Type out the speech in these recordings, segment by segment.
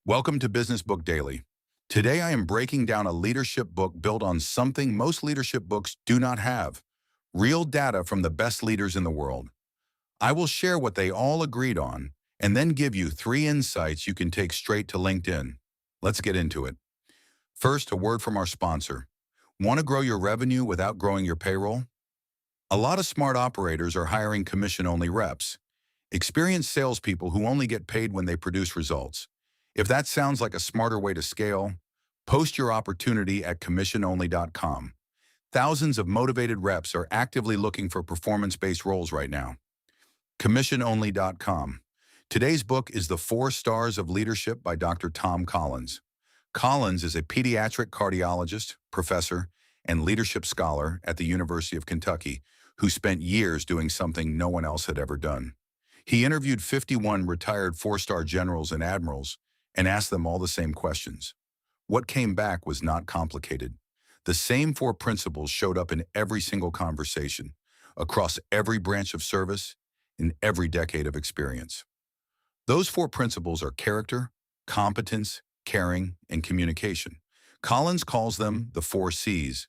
Welcome to Business Book Daily. Today I am breaking down a leadership book built on something most leadership books do not have: real data from the best leaders in the world. I will share what they all agreed on and then give you 3 insights you can take straight to LinkedIn. Let's get into it. First, a word from our sponsor. Want to grow your revenue without growing your payroll? A lot of smart operators are hiring commission-only reps, experienced salespeople who only get paid when they produce results. If that sounds like a smarter way to scale, post your opportunity at commissiononly.com. Thousands of motivated reps are actively looking for performance-based roles right now. Commissiononly.com. Today's book is The 4 Stars of Leadership by Dr. Tom Collins. Collins is a pediatric cardiologist, professor, and leadership scholar at the University of Kentucky who spent years doing something no one else had ever done. He interviewed 51 retired 4-star generals and admirals and asked them all the same questions. What came back was not complicated. The same 4 principles showed up in every single conversation, across every branch of service, in every decade of experience. Those 4 principles are character, competence, caring, and communication. Collins calls them the 4 C's.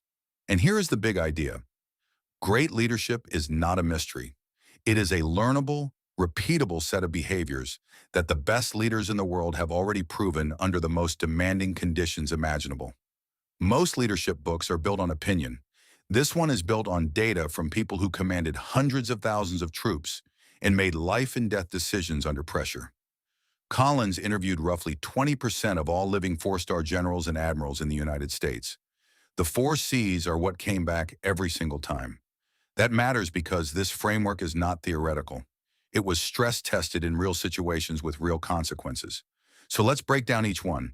And here is the big idea. Great leadership is not a mystery. It is a learnable, repeatable set of behaviors that the best leaders in the world have already proven under the most demanding conditions imaginable. Most leadership books are built on opinion. This one is built on data from people who commanded hundreds of thousands of troops and made life-and-death decisions under pressure. Collins interviewed roughly 20% of all living 4-star generals and admirals in the United States. The 4 C's are what came back every single time. That matters because this framework is not theoretical. It was stress-tested in real situations with real consequences. So let's break down each one.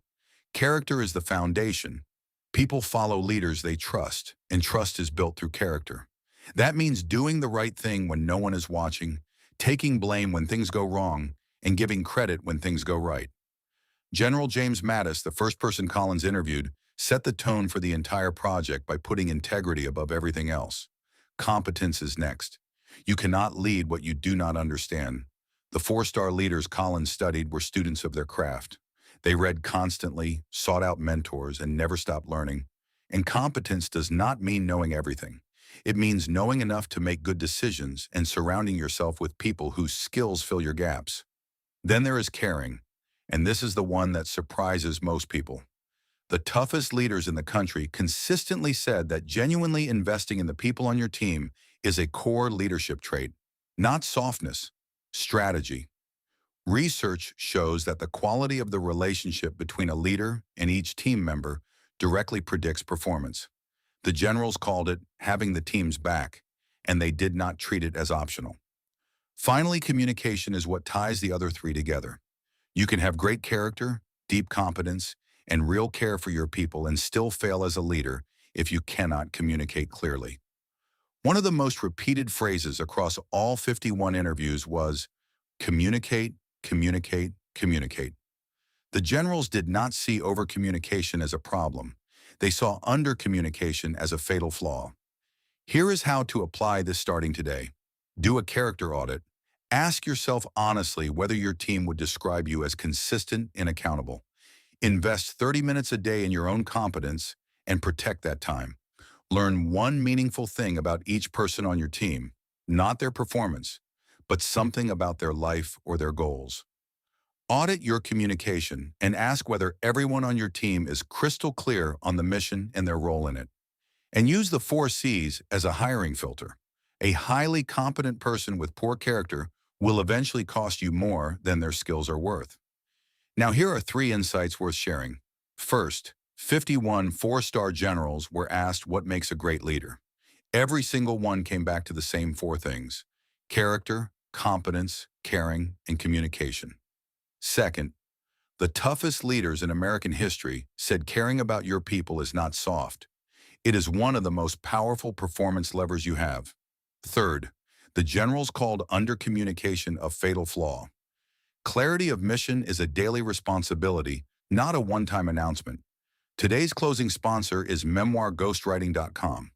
Character is the foundation. People follow leaders they trust, and trust is built through character. That means doing the right thing when no one is watching, taking blame when things go wrong, and giving credit when things go right. General James Mattis, the first person Collins interviewed, set the tone for the entire project by putting integrity above everything else. Competence is next. You cannot lead what you do not understand. The 4-star leaders Collins studied were students of their craft. They read constantly, sought out mentors, and never stopped learning. And competence does not mean knowing everything. It means knowing enough to make good decisions and surrounding yourself with people whose skills fill your gaps. Then there is caring, and this is the one that surprises most people. The toughest leaders in the country consistently said that genuinely investing in the people on your team is a core leadership trait, not softness, strategy. Research shows that the quality of the relationship between a leader and each team member directly predicts performance. The generals called it having the team's back, and they did not treat it as optional. Finally, communication is what ties the other 3 together. You can have great character, deep competence, and real care for your people and still fail as a leader if you cannot communicate clearly. One of the most repeated phrases across all 51 interviews was, communicate, communicate, communicate. The generals did not see over-communication as a problem. They saw under-communication as a fatal flaw. Here is how to apply this starting today. Do a character audit. Ask yourself honestly whether your team would describe you as consistent and accountable. Invest 30 minutes a day in your own competence and protect that time. Learn one meaningful thing about each person on your team, not their performance, but something about their life or their goals. Audit your communication and ask whether everyone on your team is crystal clear on the mission and their role in it. And use the 4 C's as a hiring filter. A highly competent person with poor character will eventually cost you more than their skills are worth. Now here are 3 insights worth sharing. First, 51 4-star generals were asked what makes a great leader. Every single one came back to the same 4 things: character, competence, caring, and communication. Second, the toughest leaders in American history said caring about your people is not soft. It is one of the most powerful performance levers you have. Third, the generals called under-communication a fatal flaw. Clarity of mission is a daily responsibility, not a one-time announcement. Today's closing sponsor is memoirghostwriting.com.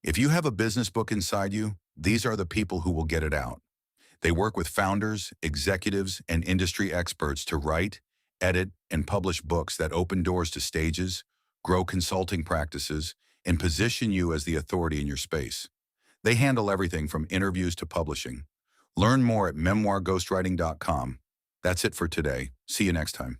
If you have a business book inside you, these are the people who will get it out. They work with founders, executives, and industry experts to write, edit, and publish books that open doors to stages, grow consulting practices, and position you as the authority in your space. They handle everything from interviews to publishing. Learn more at memoirghostwriting.com. That's it for today. See you next time.